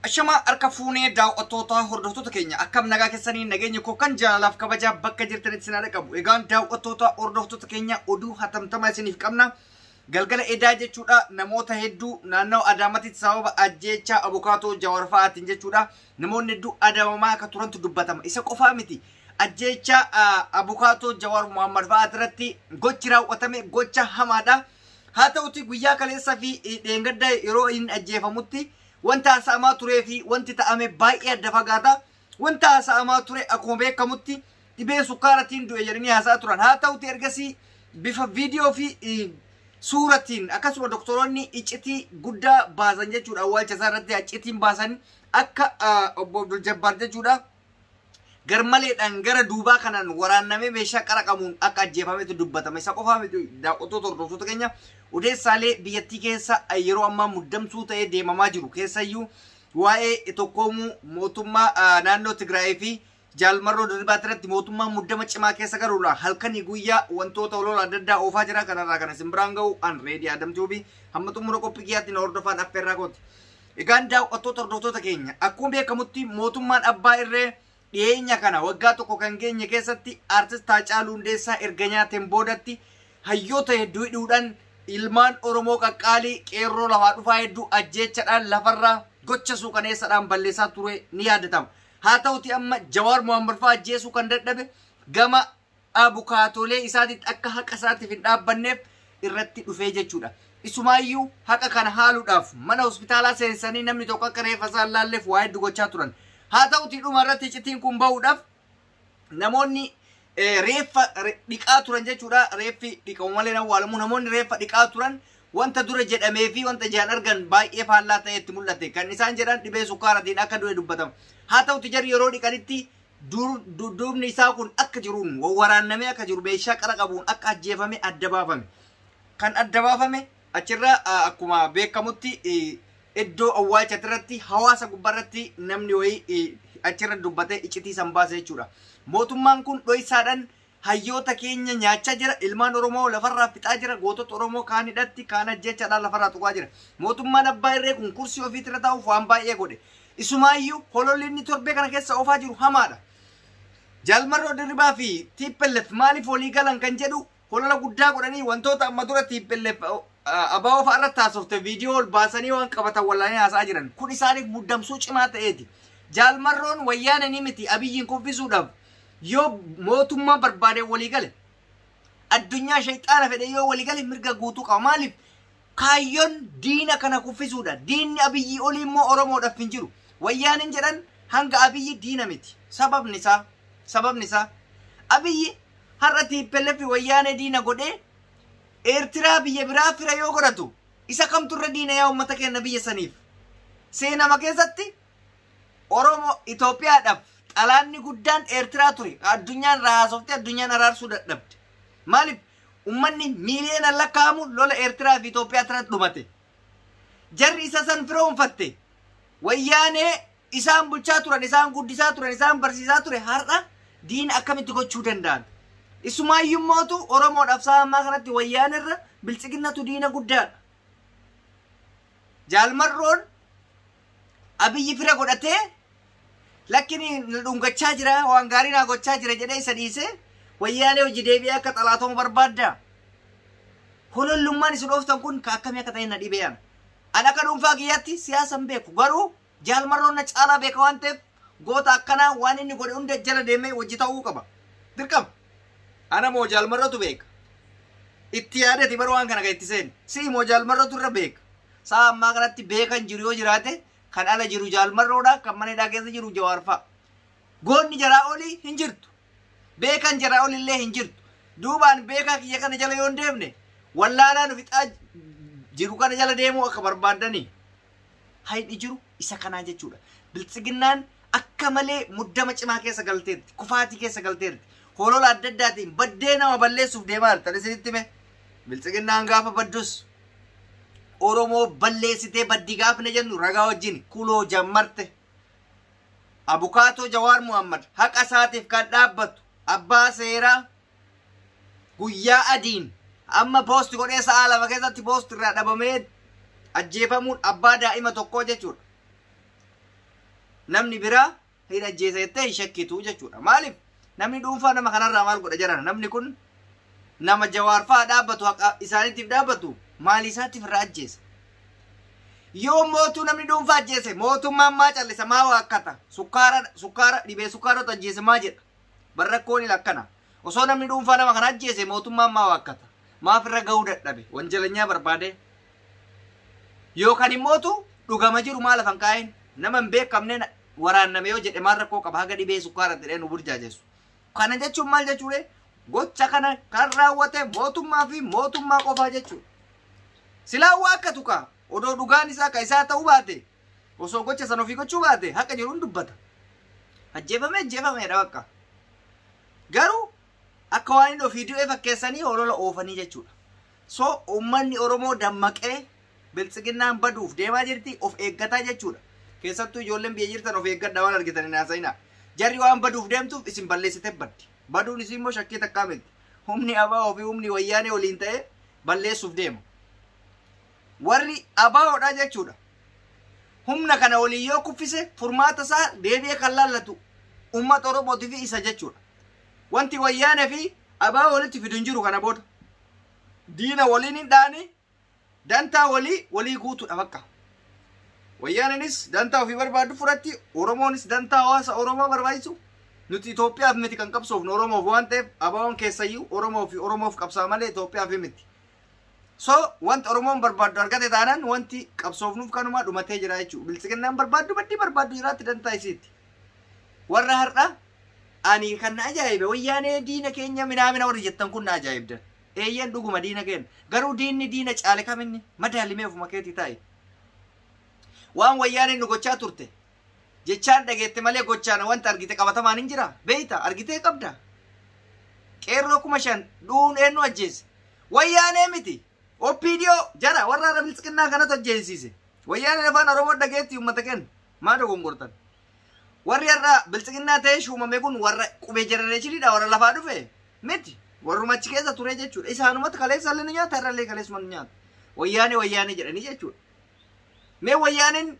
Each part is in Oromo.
Ashama harka fuunee daawwattoota hordoftoota keenya akkam nagaa keessanii nageenya koo kan jaalalaaf kabajaa bakka jirtanitti sinaa qabu. Egaan daawwattoota hordoftoota keenya oduu hatamtama isiniif qabna. Galgala edaa jechuudha namoota hedduu naannoo Adaamaatti sababa ajjeechaa abukaatoo Jawaar fa'aatiin jechuudha. Namoonni hedduu Adaamamaa akka turantu dubbatama. Isa qofaa miti. Ajjeechaa abukaatoo Jawaar Muhammad fa'aa irratti gochi raawwatame gocha hamaadha. Haa ta'uti guyyaa kaleessaa fi dheengadda yeroo inni ajjeefamutti wanta haasa'amaa turee fi wanti ta'ame baay'ee adda fagaata. Wanta haasa'amaa ture akkuma beekamutti dhibee sukkaaratiin du'e jedhanii haasa'aa turan. Haa ta'uti ergasii bifa viidiyoo fi suuratiin akkasuma doktoroonni iccitii guddaa baasan jechuudha. Awwaalcha isaa irratti iccitiin baasan akka obbo Abdul Jabbaar jechuudha. Garmaleedhaan gara duubaa kanaan waraannamee meeshaa qara qabuun akka ajjeefametu dubbatama. Isa qofaa miti daawwattoota hordoftoota keenya odeessaalee biyyattii keessa yeroo ammaa muddamsuu ta'ee deemamaa jiru keessayyuu waa'ee tokkoomuu mootummaa naannoo Tigraay fi Jaalmarroo Dirribaat irratti mootummaa muddama cimaa keessa galuudha. Halkanii guyyaa wantoota olola adda addaa oofaa jira. Kanarraa kana isin biraan ga'u an reedii Adamtuubi hamma xumura qophii kiyyaatti na hordofaan affeerraa kooti. Egaan daawwattoota hordoftoota keenya akkuma beekamutti mootummaan abbaa irree dhiyeenya kana waggaa tokko kan geenye keessatti artist Haacaaluu Hundeessaa erga nyaateen boodatti hayyoota hedduu hidhuudhaan ilmaan Oromoo qaqqaalii qeerroo lafaa dhufaa hedduu ajjeechadhaan lafarraa gocha suuqaneessaadhaan balleessaa ture ni yaadatama. Haa ta'uti amma Jawaar Muhammad fa'aa ajjeesuu kan dadhabe gama abukaatolee isaatiitti akka haqa isaatiif hin dhaabbanneef irratti dhufee jechuudha. Isumaayyuu haqa kana haaluudhaaf mana hospitaalaa seensanii namni tokko akka reeffa isaa laalleef waa hedduu gochaa turan. Haa ta'uti dhuma irratti iccitiin kun bahuudhaaf namoonni reeffa dhiqaa turan jechuudha. Reeffi dhiqamu malee awwaalamu. Namoonni reeffa dhiqaa turan wanta dura jedhamee fi wanta ijaan argan baay'ee faallaa ta'etti mul'ate. Kan isaan jedhan dhibee sukkaaraatiin akka du'e dubbatama. Haa ta'uti jarri yeroo dhiqanitti duubni isaa kun akka jiruun waraannamee akka jiru meeshaa qara qabuun akka ajjeefame adda baafame. Kan adda baafame achirraa akkuma beekamutti iddoo awwaalcha irratti hawaasa gubbaarratti namni wayii achirra dubbatee iccitii san baase jechuudha. Mootummaan kun dho'isaadhaan hayyoota keenya nyaachaa jira. Ilmaan Oromoo lafarraa fixaa jira. Gootota Oromoo kaan hidhatti kaan ajjeechaadhaan lafarraa tuqaa jira. Mootummaan abbaa irree kun kursii ofiitirra taa'uuf waan baay'ee godhe. Isumaayyuu hololli inni torbee kana keessa oofaa jiru hamaadha. Jaalmarroo Dirribaa fi TPLF maaliif walii galan kan jedhu holola guddaa godhanii wantoota amma dura TPLF abaa ofaa irratti haasofte viidiyoo ol baasanii waan qabatan wallaanii haasa'aa jiran. Kun isaaniif muddamsuu cimaa ta'eeti. Jaalmarroon wayyaana ni miti abiyyiin kuffisuudhaaf yoo mootummaa barbaade walii gale addunyaa shayxaana fedhe yoo walii gale mirga guutuu qaba. Maaliif kaayyoon diina kana kuffisuudha. Diinni abiyyii olii immoo Oromoodhaaf hin jiru. Wayyaanin jedhan hanga abiyyi diina miti. Sababni isaa abiyyi har'a TPLF wayyaane diina godhee Eertiraa biyya biraa fira yoo godhatu isa kamturra diina yaa uummata keenya biyya saniif. Seenama keessatti Oromoo Itoophiyaadhaaf xalaanni guddaan Eertiraa ture. Addunyaan raasoftee addunyaan araarsuu dadhabde. Maaliif ummanni miiliyoona lakkaa'amu lola Eertiraa fi Itoophiyaa irratti dhumate. Jarri isa san firoonfatte. Wayyaanee isaan bulchaa turan, isaan guddisaa turan, isaan barsiisaa ture har'a diina akkamitti gochuu danda'an. Isumaayyuu mootu Oromoodhaaf saammaa kanatti wayyaan irra bilchiginnatu diina guddaadha. Jaalmarroon abiyyi fira godhatee lakkini dhungachaa jira waan gaarii naa gochaa jira jedhee isa dhiise wayyaanee hojii deebi'ee akka xalaatoma barbaadda. Holollummaan isin ooftan kun akkamii akka ta'e na dhibeen. Ani akka dhuunfaa kiyyaatti siyaasan beeku garuu Jaalmarroon na caalaa beeka waan ta'eef goota akkanaa waan inni godhe hunda jala deemee hojii ta'uu qaba. Dirqama. Ana moo Jaalmarrootu beeka. Itti yaadati baruu waan kana itti seen. Si moo Jaalmarrootu irra beeka. Saa ammaa kanatti beekan jiru yoo jiraate kan ala jiru Jaalmarroodha kan mana hidhaa keessa jiru Jawaar fa'a. Goonni jaraa olii hin jirtu. Beekan jaraa olii illee hin jirtu. Duubaan beekaa kiyya kana jala yoo hin deemne wallaalaan fixaa jiru kana jala deemuu akka barbaadanii. Hayidhi jiru isa kanaa jechuudha. Bilchiginnaan akka malee muddama cimaa keessa galteetti. Kufaatii keessa galteetti. Holola adda addaatiin baddee nama balleessuuf deemaa jirtan isinitti mee bilchiginnaan gaafa baddus Oromoo balleessitee baddi gaafne jennu ragaa wajjin kuloo jammarte. Abukaatoo Jawaar Muhammad haqa isaatiif kan dhaabbatu abbaa seeraa guyyaa adiin amma poosti godhee sa'a lama keessatti poosti irraa dhabamee ajjeefamuun abbaa daa'ima tokkoo jechuudha. namni biraa hin ajjeesettee hin shakkitu jechuudha. Maaliif namni dhuunfaa nama kanarraa maal godha jiran namni kun nama jawaarfaa dhaabbatu haqa isaaniitiif dhaabbatu maal isaatiif irraa ajjeesa. Yoo mootuu namni dhuunfaa ajjeese mootummaan maa callisa maa waakkata sukkaara dhibee sukkaarota ajjeese maa jedha barrakkoon ilakkana osoo namni dhuunfaa nama kana ajjeese mootummaan maa waakkata maaf irra gahuu dadhabe wanjalanyaa barbaade yookaan immootu dhugama jiru maal afan kaa'een nama hin beekamne waraanname yoo jedhe maal rakkoo qaba haga dhibee sukkaara jedhee nu burjaajessu. Kana jechuun maal jechuudha gocha kana kan raawwate mootummaa fi mootummaa qofaa jechuudha. Silaa waakkatu kaa odoo dhugaan isaa ka isaa ta'uu baate osoo gocha san ofii gochuu baate haqa jiruun dubbata. Ajjeefameedha bakka. Garuu akka waan inni ofii du'ee fakkeessanii olola oofanii jechuudha. So uummanni Oromoo dammaqee biltsiginnaan baduuf deemaa jirti of eeggataa jechuudha. Keessattuu ijoolleen biyya jirtan of eeggadhaa waan argitan hin haasa'inaa. Jarri waan baduuf deemtuuf isin balleessitee baddi. Baduun isin immoo shakkii takkaa miti. Humni ABO fi humni wayyaanee waliin ta'ee balleessuuf deema. Warri ABO'dha jechuudha. Humna kana waliin yoo kuffise furmaata isaa deebi'ee kan laallatu uummata Oromootiif isa jechuudha. Wanti wayyaanee fi ABO walitti fidu hin jiru kana booda. Diina waliin hin dhaane dantaa walii guutuudha bakka. Wayyaaneenis dantaa ofii barbaadu fudhatti Oromoonis dantaa hawaasa Oromoo barbaachisu. Nuti Itoophiyaaf miti kan qabsoofnu Oromoof waan ta'eef ABO'n keessayyuu Oromoof qabsaa malee Itoophiyaaf miti. So wanti Oromoon barbaadu argate taanaan wanti qabsoofnuuf kanuma dhumatee jira jechuudha. Biltsiginnaan barbaadu badii barbaadu jiraatti dantaa isiiti. Warra har'a ani kan na ajaa'ibe wayyaanee diina keenya minaamina warri jettan kun na ajaa'ibdan. Eeyyan dhuguma diina keenya. Garuu diinni diina caale kaminni madaalimee ofuma keetii taa'e. Waan wayyaaneen nu gochaa turte. Jechaan dhageette malee gochaan wanta argite qabatamaan hin jira. Beeyta argitee qabda. Qeerroo 5,000 dhuun eenyu ajjeese. Wayyaanee miti. OPDO jara warra biltsiginnaa kanatu ajjeesiise. Wayyaaneen afaan Oromoo dhageetti uummata kenna. Maa dogongortan. Warri har'a biltsiginnaa ta'ee shuumame kun warra qubee jenereeshiniidha warra lafaa dhufe. Miti. Warrumachi keessa ture jechuudha. Isaanumatti kaleessa illee ni nyaata irrallee kaleessuma ni nyaata. Wayyaanee jedhanii jechuudha. Mee wayyaaneen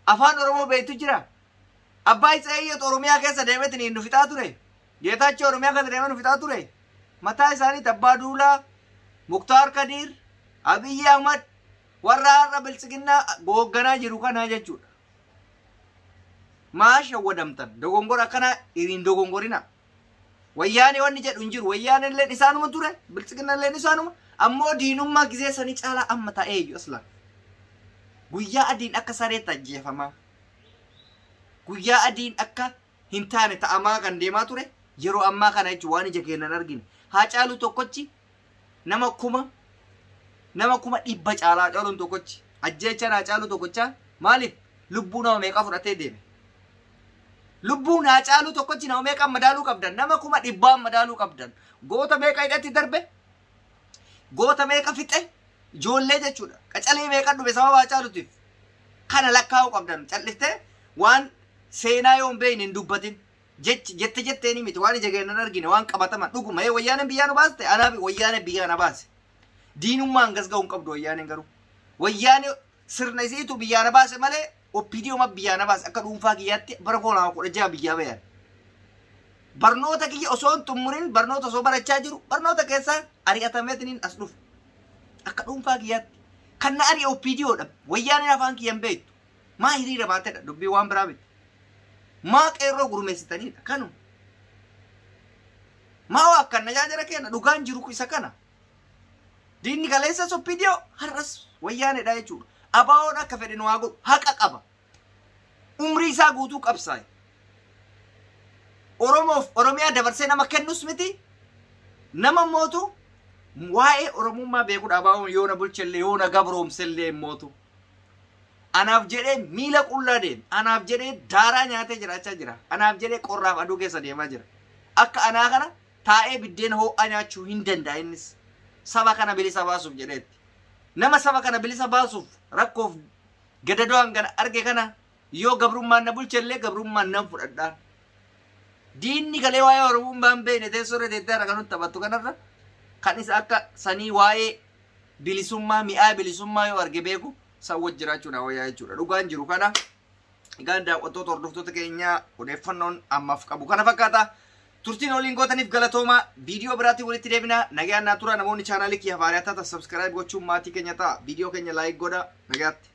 afaan Oromoo beektu jira. Abbaa Isaayyaat Oromiyaa keessa deemeetiin nu fixaa ture. Geetaachoo Oromiyaa keessa deemee nu fixaa ture. Mataa isaaniitti Abbaa Duulaa, Muktaar Kadiir, Abiyyi Ahmad warra har'a biltsiginnaa googganaa jiru kana jechuudha. Maa shawwadamtan dogongora akkana hin dogongorina. Wayyaanee wanni jedhu hin jiru. Wayyaaneen illee isaanuma ture. Biltsiginnaan illee isaanuma. Ammoo diinummaa gizeessanii caalaa amma ta'ee iyyuu aslan. Guyyaa adiin akka sareetti ajjeefamaa. Guyyaa adiin akka hin taane ta'amaa kan deemaa ture. Yeroo ammaa kana jechuun waan ija keenyaan argine. Haacaaluu tokkochi nama kuma 100 caalaa caaluun tokkochi. Ajjeechaan Haacaaluu tokkochaa maaliif lubbuu nama meeqa fudhatee deeme? Lubbuun Haacaaluu tokkochi nama meeqa madaaluu qabdan? Nama 100 madaaluu qabdan. Goota meeqa hidhatti darbe? Goota meeqa fixe? Ijoollee jechuudha. Qacalee meeqa dhume sababa Haacaaluutiif? Kana lakkaa'uu qabdan. Calliftee waan seenaa yoo hin beekne hin dubbatin. Jetteeni miti waan ija keenyaan argine waan qabataman dhuguma wayyaaneen biyyaa nu baaste anaaf wayyaaneen biyyaa na baase. Diinummaan gas ga'uun qabdu wayyaaneen garuu. Wayyaanee sirna isiitu biyyaa na baase malee OPDO ma biyyaa na baase akka dhuunfaa kiyyaatti bara 2016 biyyaa bayan. Barnoota kiyya osoo hin xumurin barnoota osoo barachaa jiru barnoota keessaa ari'atameetiin as dhufu. Akka dhuunfaa kiyyaatti kan na ari'a OPDOdha. Wayyaaneen afaan kiyyan beektu. Maa hiriira baatedha dubbii waan biraa miti. Maa qeerroo gurmeessitaniidha kanu. Maa waa akkan tajaajila kenna dhugaan jiru isa kana. Diinni kaleessa OPDO har'as wayyaaneedha jechuudha. ABO'n akka fedhe nu haa godhu haqa qaba. Umrii isaa guutuu qabsaa'e. Oromoof Oromiyaa dabarsee nama kennus miti. Nama mootu waa'ee Oromummaa beekuudha ABO'n yoo na bulchellee yoo na gabroomsellee mootu. Anaaf jedhee miila qullaa deema. Anaaf jedhee daaraa nyaatee jiraachaa jira. Anaaf jedhee qorraaf aduu keessa deemaa jira. Akka anaa kana taa'ee biddeen ho'aa nyaachuu hin danda'a innis. Saba kana bilisa baasuuf jedheetti. Nama saba kana bilisa baasuuf rakkoof gadadoo hangana arge kana yoo gabrummaan na bulchellee gabrummaan nan fudhadhaan. Diinni galee waa'ee Oromummaan beekne teessoo irra teessee kan nutti taphattu kanarra kan isa akka sanii waa'ee bilisummaa mi'aa bilisummaa yoo arge beeku sawwat jiraachuudha wayyaa jechuudha. Dhugaan jiru kana Egaan daawwattoota hordoftoota keenya odeeffannoon ammaaf qabu kana fakkaata. Turtiin waliin gootaniif galatooma. Viidiyoo biraatti walitti deebina. Nagaan naa tura namoonni chaanaalii kiyya haaraa taatan subscribe gochuun maatii keenya ta'a. Viidiyoo keenya like godha. Nagaatti.